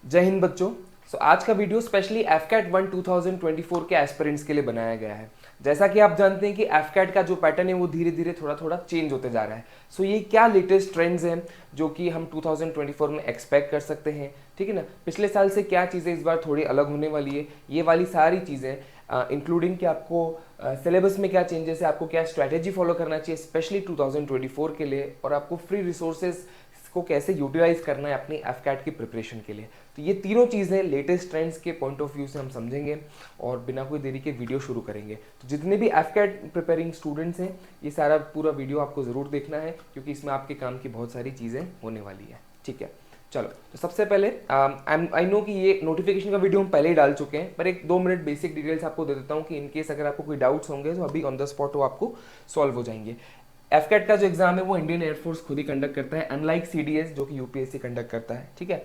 जय हिंद बच्चों। आज का वीडियो स्पेशली एफकैट 1 2024 के एस्पिरेंट्स के लिए बनाया गया है। जैसा कि आप जानते हैं कि एफकैट का जो पैटर्न है वो धीरे धीरे थोड़ा थोड़ा चेंज होते जा रहा है। ये क्या लेटेस्ट ट्रेंड्स हैं जो कि हम 2024 में एक्सपेक्ट कर सकते हैं, ठीक है ना। पिछले साल से क्या चीज़ें इस बार थोड़ी अलग होने वाली है, ये वाली सारी चीज़ें इंक्लूडिंग कि आपको सिलेबस में क्या चेंजेस है, आपको क्या स्ट्रैटेजी फॉलो करना चाहिए स्पेशली 2024 के लिए, और आपको फ्री रिसोर्सेज को कैसे यूटिलाइज करना है अपनी एफकैट की प्रिपरेशन के लिए। तो ये तीनों चीज़ें लेटेस्ट ट्रेंड्स के पॉइंट ऑफ व्यू से हम समझेंगे और बिना कोई देरी के वीडियो शुरू करेंगे। तो जितने भी एफकैट प्रिपेयरिंग स्टूडेंट्स हैं, ये सारा पूरा वीडियो आपको ज़रूर देखना है क्योंकि इसमें आपके काम की बहुत सारी चीज़ें होने वाली है, ठीक है। चलो, तो सबसे पहले आई नो कि ये नोटिफिकेशन का वीडियो हम पहले ही डाल चुके हैं, पर एक 2 मिनट बेसिक डिटेल्स आपको दे देता हूँ कि इनकेस अगर आपको कोई डाउट्स होंगे तो अभी ऑन द स्पॉट वो आपको सॉल्व हो जाएंगे। एफकैट का जो एग्जाम है वो इंडियन एयरफोर्स खुद ही कंडक्ट करता है, अनलाइक सीडीएस जो कि यूपीएससी कंडक्ट करता है, ठीक है।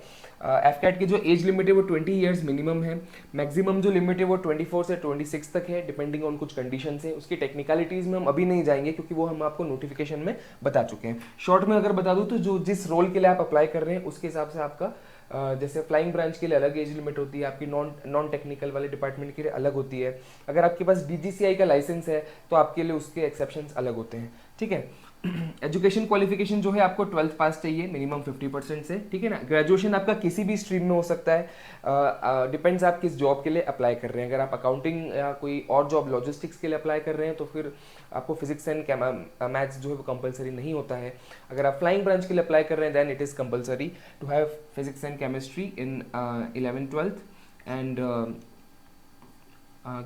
एफकैट की जो एज लिमिट है वो 20 ईयर्स मिनिमम है। मैक्सिमम जो लिमिट है वो 24 से 26 तक है, डिपेंडिंग ऑन कुछ कंडीशन है। उसकी टेक्निकलिटीज़ में हम अभी नहीं जाएंगे क्योंकि वो हम आपको नोटिफिकेशन में बता चुके हैं। शॉर्ट में अगर बता दूँ तो जो जिस रोल के लिए आप अप्लाई कर रहे हैं उसके हिसाब से आपका जैसे फ्लाइंग ब्रांच के लिए अलग एज लिमिट होती है, आपकी नॉन टेक्निकल वाले डिपार्टमेंट के लिए अलग होती है। अगर आपके पास डीजीसीआई का लाइसेंस है तो आपके लिए उसके एक्सेप्शंस अलग होते हैं, ठीक है। एजुकेशन क्वालिफिकेशन जो है आपको 12th पास चाहिए मिनिमम 50% से, ठीक है ना। ग्रेजुएशन आपका किसी भी स्ट्रीम में हो सकता है, डिपेंड्स आप किस जॉब के लिए अप्लाई कर रहे हैं। अगर आप अकाउंटिंग या कोई और जॉब लॉजिस्टिक्स के लिए अप्लाई कर रहे हैं तो फिर आपको फिजिक्स एंड मैथ्स जो है वो कंपलसरी नहीं होता है। अगर आप फ्लाइंग ब्रांच के लिए अप्लाई कर रहे हैं then it is compulsory to have physics and chemistry in 11th-12th and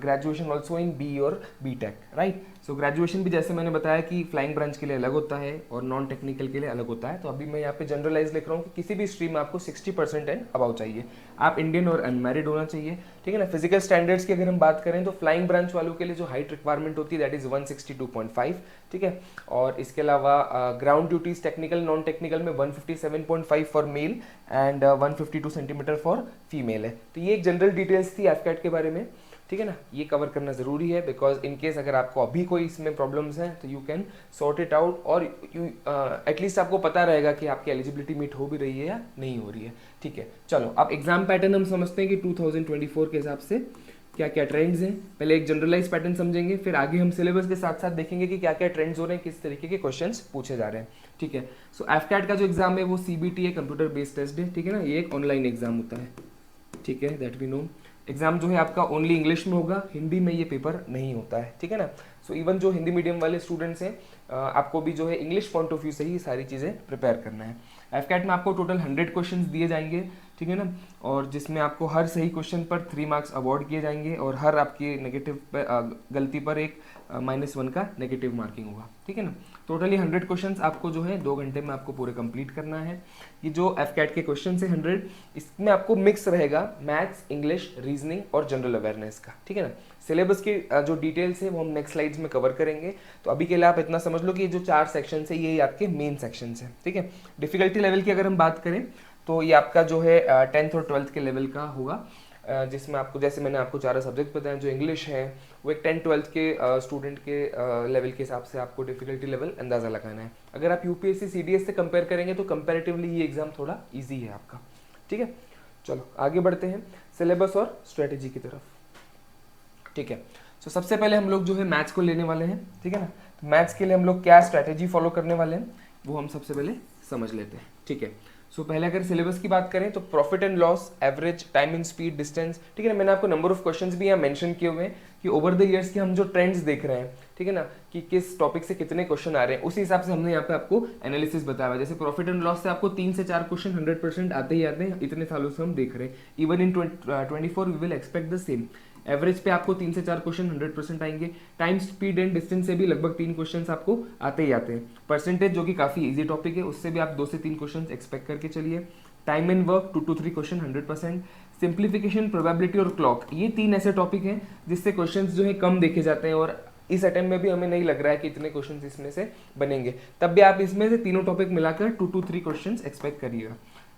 graduation also in B और B tech, right. So graduation भी जैसे मैंने बताया कि फ्लाइंग ब्रांच के लिए अलग होता है और नॉन टेक्निकल के लिए अलग होता है। तो अभी मैं यहाँ पे जनरलाइज लिख रहा हूँ कि किसी भी स्ट्रीम में आपको 60% एंड अबाउ चाहिए। आप इंडियन और अनमैरिड होना चाहिए, ठीक है ना। फिजिकल स्टैंडर्ड्स की अगर हम बात करें तो फ्लाइंग ब्रांच वालों के लिए जो हाइट रिक्वायरमेंट होती है दैट इज 162.5, ठीक है। और इसके अलावा ground duties technical non technical में 157.5 for male and 152 centimetre for female है। तो ये एक जनरल डिटेल्स थी एफकैट के बारे में, ठीक है ना। ये कवर करना ज़रूरी है बिकॉज इन केस अगर आपको अभी कोई इसमें प्रॉब्लम्स हैं तो you can sort it out और यू एटलीस्ट आपको पता रहेगा कि आपकी एलिजिबिलिटी मीट हो भी रही है या नहीं हो रही है, ठीक है। चलो, अब एग्जाम पैटर्न हम समझते हैं कि 2024 के हिसाब से क्या क्या ट्रेंड्स हैं। पहले एक जनरलाइज पैटर्न समझेंगे, फिर आगे हम सिलेबस के साथ साथ देखेंगे कि क्या क्या ट्रेंड्स हो रहे हैं, किस तरीके के क्वेश्चंस पूछे जा रहे हैं, ठीक है। सो एफकैट का जो एग्जाम है वो सीबीटी है, कंप्यूटर बेस्ड टेस्ट है, ठीक है ना। ये एक ऑनलाइन एग्जाम होता है, ठीक है, दैट वी नो। एग्जाम जो है आपका ओनली इंग्लिश में होगा, हिंदी में ये पेपर नहीं होता है, ठीक है ना। सो इवन जो हिंदी मीडियम वाले स्टूडेंट्स हैं आपको भी जो है इंग्लिश पॉइंट ऑफ व्यू से ही सारी चीज़ें प्रिपेयर करना है। एफकैट में आपको टोटल 100 क्वेश्चंस दिए जाएंगे, ठीक है ना। और जिसमें आपको हर सही क्वेश्चन पर 3 मार्क्स अवॉर्ड किए जाएंगे और हर आपकी नेगेटिव गलती पर एक -1 का नेगेटिव मार्किंग होगा, ठीक है ना। टोटली 100 क्वेश्चंस आपको जो है 2 घंटे में आपको पूरे कंप्लीट करना है। ये जो एफकैट के क्वेश्चन है 100, इसमें आपको मिक्स रहेगा मैथ्स, इंग्लिश, रीजनिंग और जनरल अवेयरनेस का, ठीक है ना। सिलेबस की जो डिटेल्स है वो हम नेक्स्ट स्लाइड्स में कवर करेंगे। तो अभी के लिए आप इतना समझ लो कि ये जो 4 सेक्शन है ये आपके मेन सेक्शन है, ठीक है। डिफिकल्टी लेवल की अगर हम बात करें तो ये आपका जो है 10th और 12th के लेवल का होगा, जिसमें आपको जैसे मैंने आपको 4 सब्जेक्ट बताए। जो इंग्लिश है वो एक 10th-12th के स्टूडेंट के लेवल के हिसाब से आपको डिफिकल्टी लेवल अंदाज़ा लगाना है। अगर आप यूपीएससी सीडीएस से कंपेयर करेंगे तो कंपैरेटिवली ये एग्जाम थोड़ा ईजी है आपका, ठीक है। चलो आगे बढ़ते हैं सिलेबस और स्ट्रेटेजी की तरफ, ठीक है। सो सबसे पहले हम लोग जो है मैथ्स को लेने वाले हैं, ठीक है ना। तो मैथ्स के लिए हम लोग क्या स्ट्रैटेजी फॉलो करने वाले हैं वो हम सबसे पहले समझ लेते हैं, ठीक है। सो पहले अगर सिलेबस की बात करें तो profit and loss, average, time and speed, distance, ठीक है ना। मैंने आपको नंबर ऑफ क्वेश्चंस भी यहाँ मेंशन किए हुए हैं कि ओवर द इयर्स के हम जो ट्रेंड्स देख रहे हैं, ठीक है ना, कि किस टॉपिक से कितने क्वेश्चन आ रहे हैं, उसी हिसाब से हमने यहाँ पे आपको एनालिसिस बताया हुआ है। जैसे प्रॉफिट एंड लॉस से आपको 3 से 4 क्वेश्चन 100% आते ही आते हैं, इतने सालों से हम देख रहे हैं। Even in 24 we will expect the same. Average पे आपको 3 से 4 क्वेश्चन 100% आएंगे। टाइम, स्पीड एंड डिस्टेंस से भी लगभग 3 क्वेश्चंस आपको आते ही आते हैं। परसेंटेज जो कि काफी इजी टॉपिक है उससे भी आप 2 से 3 क्वेश्चंस एक्सपेक्ट करके चलिए। Time and work 2 to 3 question 100%। Simplification, probability और क्लॉक, ये 3 ऐसे टॉपिक हैं जिससे क्वेश्चंस जो है कम देखे जाते हैं और इस अटेम्प्ट में भी हमें नहीं लग रहा है कि इतने क्वेश्चंस इसमें से बनेंगे। तब भी आप इसमें से तीनों टॉपिक मिलाकर 2 to 3 क्वेश्चंस एक्सपेक्ट करिएगा।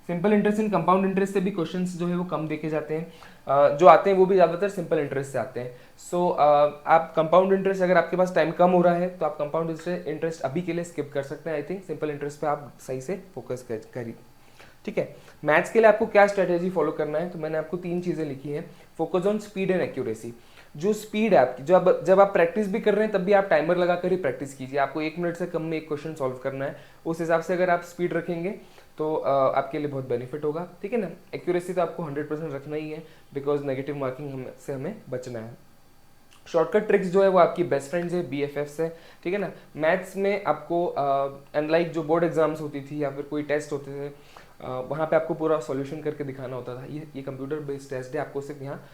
Simple interest and compound interest से भी क्वेश्चंस जो है वो कम देखे जाते हैं, जो आते हैं वो भी ज़्यादातर सिंपल इंटरेस्ट से आते हैं। सो आप कंपाउंड इंटरेस्ट, अगर आपके पास टाइम कम हो रहा है तो आप कंपाउंड इंटरेस्ट अभी के लिए स्किप कर सकते हैं। आई थिंक सिंपल इंटरेस्ट पे आप सही से फोकस करिए। ठीक है। मैथ्स के लिए आपको क्या स्ट्रेटेजी फॉलो करना है, तो मैंने आपको 3 चीज़ें लिखी हैं। Focus on speed and accuracy. जो स्पीड है आपकी, जब आप प्रैक्टिस भी कर रहे हैं तब भी आप टाइमर लगाकर ही प्रैक्टिस कीजिए। आपको 1 मिनट से कम में एक क्वेश्चन सॉल्व करना है, उस हिसाब से अगर आप स्पीड रखेंगे तो आपके लिए बहुत बेनिफिट होगा, ठीक है ना। एक्यूरेसी तो आपको 100% रखना ही है, बिकॉज नेगेटिव मार्किंग से हमें बचना है। शॉर्टकट ट्रिक्स जो है वो आपकी बेस्ट फ्रेंड्स है, BFFs है, ठीक है ना। मैथ्स में आपको अनलाइक जो बोर्ड एग्जाम्स होती थी या फिर कोई टेस्ट होते थे, वहाँ पे आपको पूरा सॉल्यूशन करके दिखाना होता था। ये कंप्यूटर बेस्ड टेस्ट है, आपको सिर्फ यहाँ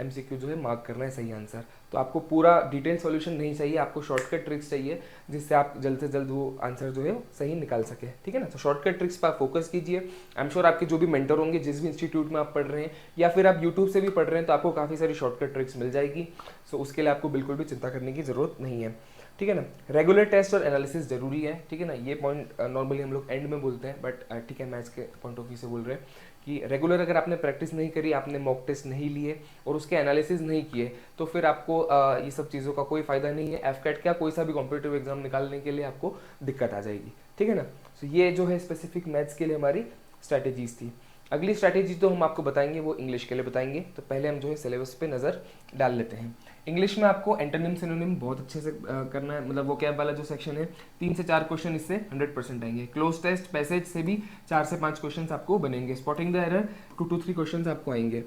MCQ जो है मार्क करना है सही आंसर। तो आपको पूरा डिटेल सॉल्यूशन नहीं चाहिए, आपको शॉर्टकट ट्रिक्स चाहिए जिससे आप जल्द से जल्द वो आंसर जो है सही निकाल सके, ठीक है ना। तो शॉर्टकट ट्रिक्स पर आप फोकस कीजिए। आई एम श्योर आपके जो भी मेंटर होंगे, जिस भी इंस्टीट्यूट में आप पढ़ रहे हैं या फिर आप यूट्यूब से भी पढ़ रहे हैं, तो आपको काफ़ी सारी शॉर्टकट ट्रिक्स मिल जाएगी। सो उसके लिए आपको बिल्कुल भी चिंता करने की ज़रूरत नहीं है, ठीक है ना। रेगुलर टेस्ट और एनालिसिस जरूरी है, ठीक है ना। ये पॉइंट नॉर्मली हम लोग एंड में बोलते हैं, बट ठीक है, मैथ्स के पॉइंट ऑफ व्यू से बोल रहे हैं कि रेगुलर अगर आपने प्रैक्टिस नहीं करी, आपने मॉक टेस्ट नहीं लिए और उसके एनालिसिस नहीं किए, तो फिर आपको ये सब चीज़ों का कोई फायदा नहीं है। FCAT का कोई सा भी कॉम्पिटिटिव एग्जाम निकालने के लिए आपको दिक्कत आ जाएगी, ठीक है ना। तो ये जो है स्पेसिफिक मैथ्स के लिए हमारी स्ट्रैटेजीज थी। अगली स्ट्रैटेजी तो हम आपको बताएंगे वो इंग्लिश के लिए बताएंगे। तो पहले हम जो है सिलेबस पे नज़र डाल लेते हैं। इंग्लिश में आपको एंटोनिम सिनोनिम बहुत अच्छे से करना है, मतलब वो कैब वाला जो सेक्शन है, 3 से 4 क्वेश्चन इससे 100% आएंगे। क्लोज टेस्ट पैसेज से भी 4 से 5 क्वेश्चन आपको बनेंगे। Spotting the error 2 to 3 question आपको आएंगे।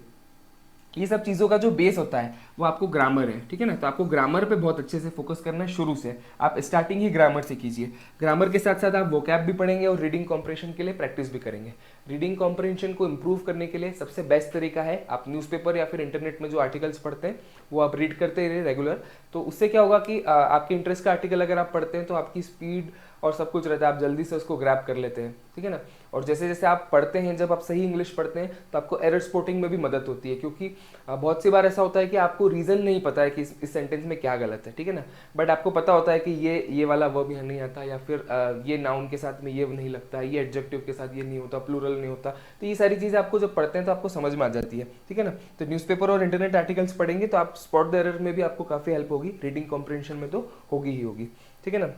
ये सब चीज़ों का जो बेस होता है वो आपको ग्रामर है, ठीक है ना। तो आपको ग्रामर पे बहुत अच्छे से फोकस करना है शुरू से। आप स्टार्टिंग ही ग्रामर से कीजिए। ग्रामर के साथ साथ आप वोकैब भी पढ़ेंगे और रीडिंग कॉम्प्रिहेंशन के लिए प्रैक्टिस भी करेंगे। रीडिंग कॉम्प्रिहेंशन को इम्प्रूव करने के लिए सबसे बेस्ट तरीका है, आप न्यूज़पेपर या फिर इंटरनेट में जो आर्टिकल्स पढ़ते हैं वो आप रीड करते रहे रेगुलर। तो उससे क्या होगा कि आपके इंटरेस्ट का आर्टिकल अगर आप पढ़ते हैं तो आपकी स्पीड और सब कुछ रहता है, आप जल्दी से उसको ग्रैब कर लेते हैं, ठीक है ना। और जैसे जैसे आप पढ़ते हैं, जब आप सही इंग्लिश पढ़ते हैं तो आपको एरर स्पॉटिंग में भी मदद होती है, क्योंकि बहुत सी बार ऐसा होता है कि आपको रीज़न नहीं पता है कि इस सेंटेंस में क्या गलत है, ठीक है ना। बट आपको पता होता है कि ये वाला वर्ब यहाँ नहीं आता, या फिर ये नाउन के साथ में ये नहीं लगता, ये एडजेक्टिव के साथ ये नहीं होता, प्लूरल नहीं होता। तो ये सारी चीज़ें आपको जब पढ़ते हैं तो आपको समझ में आ जाती है, ठीक है ना। तो न्यूज़पेपर और इंटरनेट आर्टिकल्स पढ़ेंगे तो आप स्पॉट द एरर में भी आपको काफ़ी हेल्प होगी, रीडिंग कॉम्प्रिहेंशन में तो होगी ही होगी, ठीक है ना।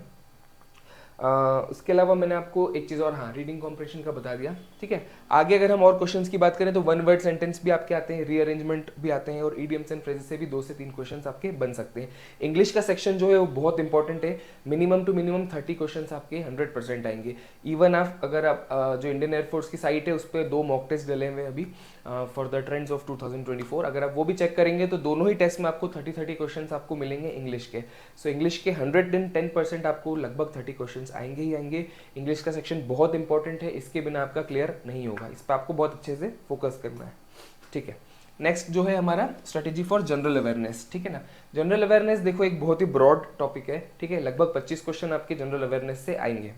उसके अलावा मैंने आपको एक चीज़ और, हाँ, रीडिंग कॉम्प्रिहेंशन का बता दिया, ठीक है। आगे अगर हम और क्वेश्चंस की बात करें तो 1 वर्ड सेंटेंस भी आपके आते हैं, रीअरेंजमेंट भी आते हैं, और इडियम्स एंड फ्रेजेस से भी 2 से 3 क्वेश्चंस आपके बन सकते हैं। इंग्लिश का सेक्शन जो है वो बहुत इंपॉर्टेंट है। मिनिमम टू मिनिमम 30 क्वेश्चंस आपके 100% आएंगे। इवन आप अगर आप जो इंडियन एयरफोर्स की साइट है उस पर 2 मॉक टेस्ट डले हुए अभी फॉर द ट्रेंड्स ऑफ 2024, अगर आप वो भी चेक करेंगे तो दोनों ही टेस्ट में आपको 30 क्वेश्चंस आपको मिलेंगे इंग्लिश के। सो इंग्लिश के 110% आपको लगभग 30 क्वेश्चंस आएंगे ही आएंगे। इंग्लिश का सेक्शन बहुत इंपॉर्टेंट है, इसके बिना आपका क्लियर नहीं होगा, इस पर आपको बहुत अच्छे से फोकस करना है, ठीक है। नेक्स्ट जो है हमारा स्ट्रेटेजी फॉर जनरल अवेयरनेस, ठीक है ना। जनरल अवेयरनेस देखो एक बहुत ही ब्रॉड टॉपिक है, ठीक है। लगभग 25 क्वेश्चन आपके जनरल अवेयरनेस से आएंगे।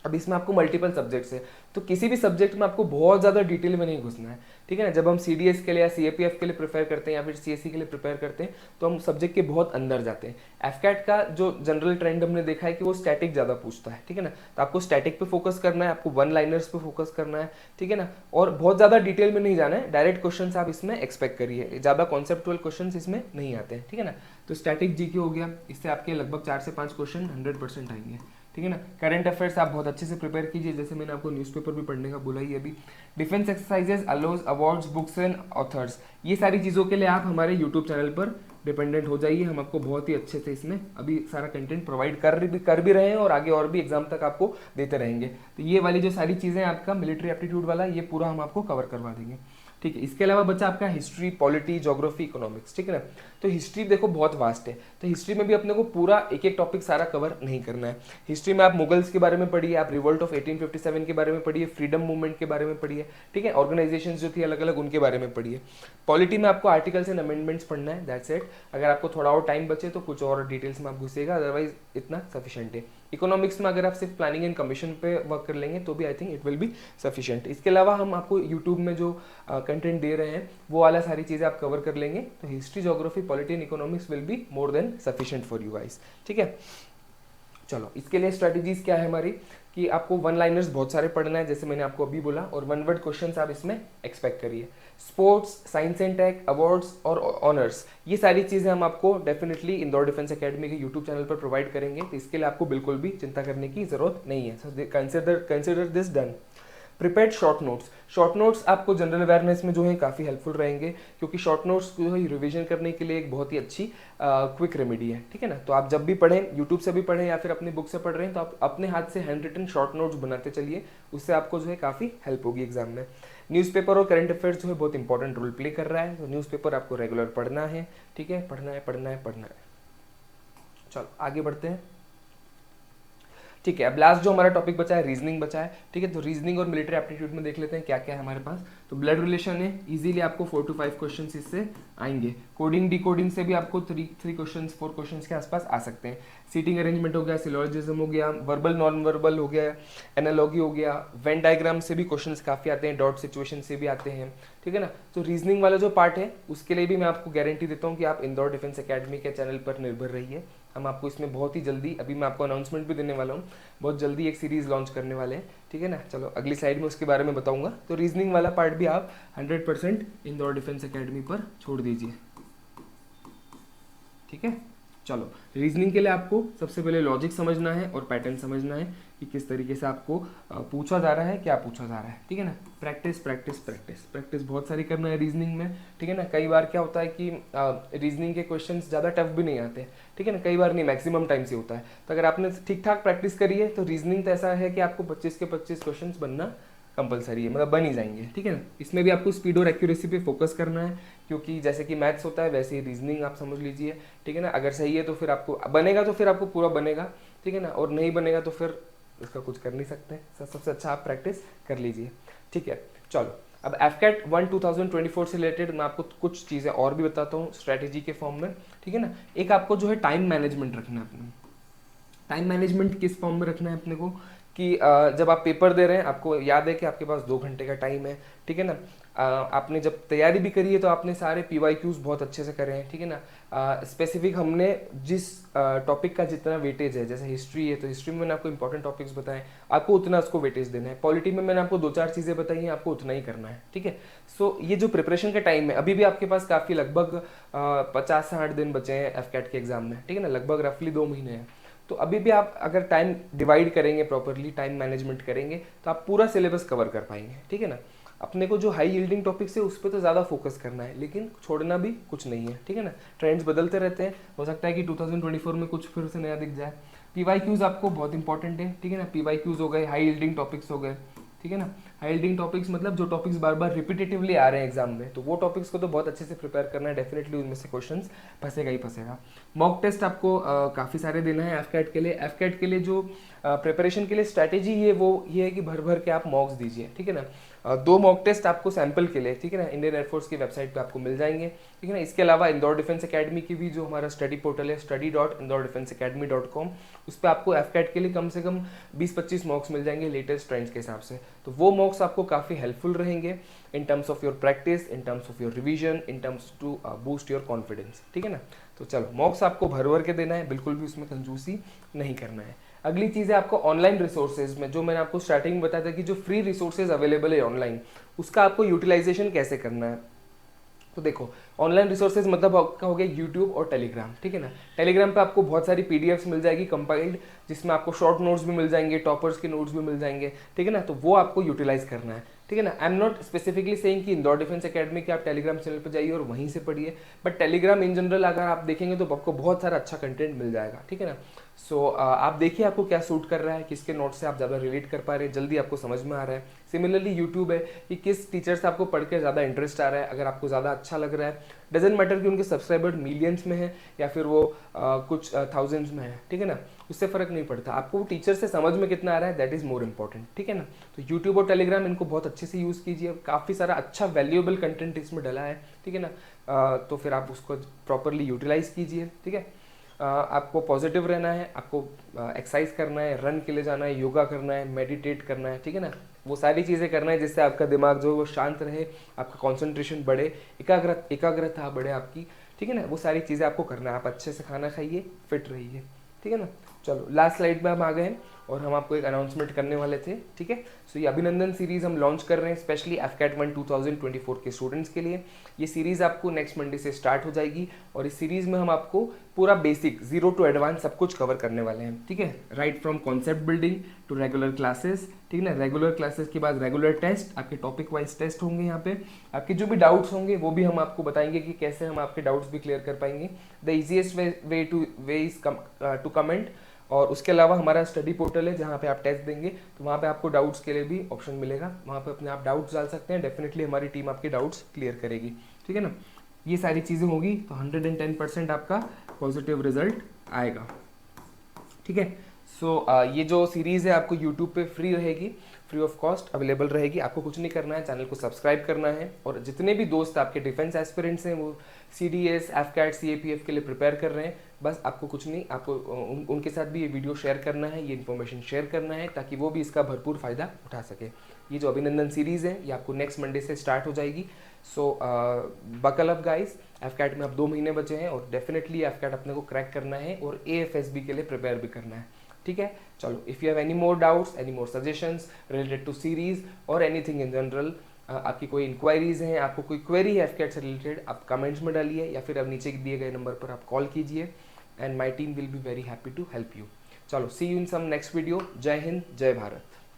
अब इसमें आपको मल्टीपल सब्जेक्ट्स है, तो किसी भी सब्जेक्ट में आपको बहुत ज़्यादा डिटेल में नहीं घुसना है, ठीक है ना। जब हम CDS के लिए या CAPF के लिए प्रिपेयर करते हैं या फिर CSE के लिए प्रिपेयर करते हैं तो हम सब्जेक्ट के बहुत अंदर जाते हैं। FCAT का जो जनरल ट्रेंड हमने देखा है कि वो स्टैटिक ज़्यादा पूछता है, ठीक है ना। तो आपको स्टैटिक पे फोकस करना है, आपको 1 लाइनर्स पे फोकस करना है, ठीक है ना। और बहुत ज़्यादा डिटेल में नहीं जाना है, डायरेक्ट क्वेश्चन आप इसमें एक्सपेक्ट करिए, ज़्यादा कॉन्सेप्टुअल क्वेश्चन इसमें नहीं आते हैं, ठीक है ना। तो स्टैटिक GK हो गया, इससे आपके लगभग 4 से 5 क्वेश्चन 100% आएंगे, ठीक है ना। करंट अफेयर्स आप बहुत अच्छे से प्रिपेयर कीजिए, जैसे मैंने आपको न्यूज़पेपर भी पढ़ने का बोला ही अभी। Defence exercises, allows, awards, books and authors, ये सारी चीज़ों के लिए आप हमारे यूट्यूब चैनल पर डिपेंडेंट हो जाइए। हम आपको बहुत ही अच्छे से इसमें अभी सारा कंटेंट प्रोवाइड कर भी रहे हैं और आगे और भी एग्जाम तक आपको देते रहेंगे। तो ये वाली जो सारी चीज़ें आपका मिलिट्री एप्टीट्यूड वाला, ये पूरा हम आपको कवर करवा देंगे, ठीक है। इसके अलावा बचा आपका हिस्ट्री, पॉलिटी, ज्योग्राफी, इकोनॉमिक्स, ठीक है ना। तो हिस्ट्री देखो बहुत वास्ट है, तो हिस्ट्री में भी अपने को पूरा एक एक टॉपिक सारा कवर नहीं करना है। हिस्ट्री में आप मुगल्स के बारे में पढ़िए, आप रिवोल्ट ऑफ 1857 के बारे में पढ़िए, फ्रीडम मूवमेंट के बारे में पढ़िए, ठीक है। ऑर्गेनाइजेशन जो थी अलग अलग उनके बारे में पढ़िए। पॉलिटी में आपको आर्टिकल्स एंड अमेंडमेंट्स पढ़ना है, दैट्स इट। अगर आपको थोड़ा और टाइम बचे तो कुछ और डिटेल्स में आप घुसेगा, अदरवाइज इतना सफिशिएंट है। इकोनॉमिक्स में अगर आप सिर्फ प्लानिंग एंड कमीशन पे वर्क कर लेंगे तो भी I think it will be sufficient. इसके अलावा हम आपको यूट्यूब में जो कंटेंट दे रहे हैं वो वाला सारी चीज़ें आप कवर कर लेंगे, तो history, geography, polity and economics will be more than sufficient for you guys, ठीक है। चलो, इसके लिए स्ट्रेटजीज क्या है हमारी कि आपको 1 लाइनर्स बहुत सारे पढ़ना है, जैसे मैंने आपको अभी बोला, और 1 वर्ड क्वेश्चंस आप इसमें एक्सपेक्ट करिए। Sports, science and tech, awards और ऑनर्स, ये सारी चीज़ें हम आपको डेफिनेटली इंदौर डिफेंस एकेडमी के यूट्यूब चैनल पर प्रोवाइड करेंगे, तो इसके लिए आपको बिल्कुल भी चिंता करने की जरूरत नहीं है। So consider this done. Prepared short notes आपको जनरल अवेयरनेस में जो है काफ़ी हेल्पफुल रहेंगे, क्योंकि शॉर्ट नोट्स को ही रिवीजन करने के लिए एक बहुत ही अच्छी क्विक रेमेडी है, ठीक है ना। तो आप जब भी पढ़ें, यूट्यूब से भी पढ़ें या फिर अपनी बुक से पढ़ रहे हैं, तो आप अपने हाथ से हैंड रिटन शॉर्ट नोट्स बनाते चलिए, उससे आपको जो है काफ़ी हेल्प होगी एग्जाम में। न्यूज़पेपर और करंट अफेयर्स जो है बहुत इंपॉर्टेंट रोल प्ले कर रहा है, तो न्यूज़पेपर आपको रेगुलर पढ़ना है, ठीक है, पढ़ना है। चलो आगे बढ़ते हैं, ठीक है। अब लास्ट जो हमारा टॉपिक बचा है रीजनिंग बचा है, ठीक है। तो रीजनिंग और मिलिट्री एप्टीट्यूड में देख लेते हैं क्या क्या है हमारे पास। तो ब्लड रिलेशन है, इजीली आपको 4 to 5 क्वेश्चंस इससे आएंगे। कोडिंग डिकोडिंग से भी आपको 3 क्वेश्चंस 4 क्वेश्चंस के आसपास आ सकते हैं। सीटिंग अरेंजमेंट हो गया, सिलोजिज्म हो गया, वर्बल नॉन वर्बल हो गया, एनालॉगी हो गया, वेन डायग्राम से भी क्वेश्चंस काफ़ी आते हैं, डॉट सिचुएशन से भी आते हैं, ठीक है ना। तो रीजनिंग वाला जो पार्ट है उसके लिए भी मैं आपको गारंटी देता हूँ कि आप इंदौर डिफेंस एकेडमी के चैनल पर निर्भर रहिए। हम आपको इसमें बहुत ही जल्दी, अभी मैं आपको अनाउंसमेंट भी देने वाला हूँ, बहुत जल्दी एक सीरीज लॉन्च करने वाले हैं, ठीक है ना। चलो अगली स्लाइड में उसके बारे में बताऊंगा। तो रीजनिंग वाला पार्ट भी आप 100% इंदौर डिफेंस एकेडमी पर छोड़ दीजिए, ठीक है। चलो रीजनिंग के लिए आपको सबसे पहले लॉजिक समझना है और पैटर्न समझना है कि किस तरीके से आपको पूछा जा रहा है, क्या पूछा जा रहा है, ठीक है ना। प्रैक्टिस बहुत सारी करना है रीजनिंग में, ठीक है ना। कई बार क्या होता है कि रीजनिंग के क्वेश्चंस ज़्यादा टफ भी नहीं आते, ठीक है ना, कई बार नहीं, मैक्सिमम टाइम से होता है। तो अगर आपने ठीक ठाक प्रैक्टिस करी है तो रीजनिंग तो ऐसा है कि आपको 25 के 25 क्वेश्चन बनना कंपलसरी है, मतलब बन ही जाएंगे, ठीक है ना। इसमें भी आपको स्पीड और एक्यूरेसी पे फोकस करना है, क्योंकि जैसे कि मैथ्स होता है वैसे ही रीजनिंग आप समझ लीजिए, ठीक है ना। अगर सही है तो फिर आपको बनेगा, तो फिर आपको पूरा बनेगा, ठीक है ना, और नहीं बनेगा तो फिर उसका कुछ कर नहीं सकते। सबसे अच्छा आप प्रैक्टिस कर लीजिए, ठीक है। चलो अब एफकेट 1 2024 से रिलेटेड मैं आपको कुछ चीज़ें और भी बताता हूँ स्ट्रैटेजी के फॉर्म में, ठीक है ना। एक आपको जो है टाइम मैनेजमेंट रखना है अपने, टाइम मैनेजमेंट किस फॉर्म में रखना है अपने को कि जब आप पेपर दे रहे हैं आपको याद है कि आपके पास 2 घंटे का टाइम है, ठीक है ना। आपने जब तैयारी भी करी है तो आपने सारे PYQs बहुत अच्छे से करे हैं, ठीक है ना। स्पेसिफिक हमने जिस टॉपिक का जितना वेटेज है, जैसे हिस्ट्री है तो हिस्ट्री में मैंने आपको इंपॉर्टेंट टॉपिक्स बताए, आपको उतना उसको वेटेज देना है। पॉलिटी में मैंने आपको 2-4 चीज़ें बताई हैं, आपको उतना ही करना है, ठीक है। सो ये जो प्रिपरेशन का टाइम है, अभी भी आपके पास काफ़ी लगभग 50 से 60 दिन बचे हैं एफकेट के एग्जाम में, ठीक है ना, लगभग रफली 2 महीने हैं। तो अभी भी आप अगर टाइम डिवाइड करेंगे प्रॉपरली, टाइम मैनेजमेंट करेंगे तो आप पूरा सिलेबस कवर कर पाएंगे, ठीक है ना। अपने को जो हाई यील्डिंग टॉपिक्स है उस पर तो ज़्यादा फोकस करना है, लेकिन छोड़ना भी कुछ नहीं है, ठीक है ना। ट्रेंड्स बदलते रहते हैं, हो सकता है कि 2024 में कुछ फिर से नया दिख जाए। PYQs आपको बहुत इंपॉर्टेंट है, ठीक है ना। PYQs हो गए, हाई यील्डिंग टॉपिक्स हो गए, ठीक है ना। हाई यील्डिंग टॉपिक्स मतलब जो टॉपिक्स बार बार रिपीटेटिवली आ रहे हैं एग्जाम में, तो वो टॉपिक्स को तो बहुत अच्छे से प्रिपेयर करना है, डेफिनेटली उनमें से क्वेश्चंस फंसेगा ही फंसेगा। मॉक टेस्ट आपको काफ़ी सारे देना है एफकेट के लिए। एफकेट के लिए जो प्रिपरेशन के लिए स्ट्रैटेजी है वो ये है कि भर भर के आप मॉक्स दीजिए, ठीक है ना। 2 मॉक टेस्ट आपको सैंपल के लिए, ठीक है ना, इंडियन एयरफोर्स की वेबसाइट पे आपको मिल जाएंगे, ठीक है ना। इसके अलावा इंदौर डिफेंस एकेडमी की भी जो हमारा स्टडी पोर्टल है study.indordefenseacademy.com, उस पर आपको एफकेट के लिए कम से कम 20-25 मॉक्स मिल जाएंगे लेटेस्ट ट्रेंड्स के हिसाब से। तो वो मॉक्स आपको काफ़ी हेल्पफुल रहेंगे in terms of your practice, in terms of your revision, in terms to boost your confidence, ठीक है ना। तो चलो मॉक्स आपको भर भर के देना है, बिल्कुल भी उसमें कंजूसी नहीं करना है। अगली चीज़ है आपको ऑनलाइन रिसोर्सेज में, जो मैंने आपको स्टार्टिंग में बताया था कि जो फ्री रिसोर्सेज अवेलेबल है ऑनलाइन, उसका आपको यूटिलाइजेशन कैसे करना है। तो देखो ऑनलाइन रिसोर्सेज मतलब आपका हो गया यूट्यूब और टेलीग्राम, ठीक है ना। टेलीग्राम पे आपको बहुत सारी PDFs मिल जाएगी कंपाइल्ड, जिसमें आपको शॉर्ट नोट्स भी मिल जाएंगे, टॉपर्स के नोट्स भी मिल जाएंगे, ठीक है ना। तो वो आपको यूटिलाइज करना है, ठीक है ना। I am not specifically saying कि इंदौर डिफेंस एकेडमी के आप टेलीग्राम चैनल पर जाइए और वहीं से पढ़िए, बट टेलीग्राम इन जनरल अगर आप देखेंगे तो आपको बहुत सारा अच्छा कंटेंट मिल जाएगा, ठीक है ना। सो आप देखिए आपको क्या सूट कर रहा है, किसके नोट से आप ज़्यादा रिलेट कर पा रहे हैं, जल्दी आपको समझ में आ रहा है। सिमिलरली यूट्यूब है कि किस टीचर से आपको पढ़ के ज़्यादा इंटरेस्ट आ रहा है, अगर आपको ज़्यादा अच्छा लग रहा है, डजेंट मैटर कि उनके सब्सक्राइबर मिलियंस में है या फिर वो कुछ थाउजेंड्स में है, ठीक है ना, उससे फ़र्क नहीं पड़ता, आपको वो टीचर से समझ में कितना आ रहा है, दैट इज़ मोर इंपॉर्टेंट, ठीक है ना। तो यूट्यूब और टेलीग्राम इनको बहुत अच्छे से यूज़ कीजिए, काफ़ी सारा अच्छा वैल्यूएबल कंटेंट इसमें डला है, ठीक है ना। तो फिर आप उसको प्रॉपरली यूटिलाइज कीजिए, ठीक है। आपको पॉजिटिव रहना है, आपको एक्सरसाइज करना है, रन के लिए जाना है, योगा करना है, मेडिटेट करना है, ठीक है ना। वो सारी चीज़ें करना है जिससे आपका दिमाग जो है वो शांत रहे, आपका कंसंट्रेशन बढ़े, एकाग्रता बढ़े आपकी, ठीक है ना। वो सारी चीज़ें आपको करना है। आप अच्छे से खाना खाइए, फिट रहिए, ठीक है ना। चलो लास्ट स्लाइड में हम आ गए हैं। और हम आपको एक अनाउंसमेंट करने वाले थे, ठीक है। सो ये अभिनंदन सीरीज़ हम लॉन्च कर रहे हैं स्पेशली एफकैट 1 2024 के स्टूडेंट्स के लिए। ये सीरीज़ आपको नेक्स्ट मंडे से स्टार्ट हो जाएगी और इस सीरीज़ में हम आपको पूरा बेसिक 0 to एडवांस सब कुछ कवर करने वाले हैं, ठीक है। Right from concept building to regular classes, ठीक है ना। रेगुलर क्लासेस के बाद रेगुलर टेस्ट, आपके टॉपिक वाइज टेस्ट होंगे यहाँ पे। आपके जो भी डाउट्स होंगे वो भी हम आपको बताएंगे कि कैसे हम आपके डाउट्स भी क्लियर कर पाएंगे। The easiest way is to comment. और उसके अलावा हमारा स्टडी पोर्टल है जहाँ पे आप टेस्ट देंगे, तो वहाँ पे आपको डाउट्स के लिए भी ऑप्शन मिलेगा, वहाँ पे अपने आप डाउट्स डाल सकते हैं। डेफिनेटली हमारी टीम आपके डाउट्स क्लियर करेगी, ठीक है ना। ये सारी चीज़ें होगी तो 110% आपका पॉजिटिव रिजल्ट आएगा, ठीक है। सो ये जो सीरीज़ है आपको यूट्यूब पे फ्री रहेगी, फ्री ऑफ कॉस्ट अवेलेबल रहेगी। आपको कुछ नहीं करना है, चैनल को सब्सक्राइब करना है और जितने भी दोस्त आपके डिफेंस एस्पिरेंट्स हैं वो CDS, एफकैट, CAPF के लिए प्रिपेयर कर रहे हैं, बस आपको कुछ नहीं, आपको उनके साथ भी ये वीडियो शेयर करना है, ये इन्फॉर्मेशन शेयर करना है ताकि वो भी इसका भरपूर फ़ायदा उठा सके। ये जो अभिनंदन सीरीज़ है ये आपको नेक्स्ट मंडे से स्टार्ट हो जाएगी। सो बकल अप गाइस, एफकैट में अब 2 महीने बचे हैं और डेफिनेटली एफकैट अपने को क्रैक करना है और AFSB के लिए प्रिपेयर भी करना है, ठीक है। चलो, if you have any more doubts, any more suggestions related to series और एनीथिंग इन जनरल, आपकी कोई इंक्वायरीज हैं, आपको कोई क्वेरी है एफकैट से रिलेटेड, आप कमेंट्स में डालिए या फिर अब नीचे दिए गए नंबर पर आप कॉल कीजिए and my team will be very happy to help you. चलो, see you in some next video. जय हिंद, जय भारत।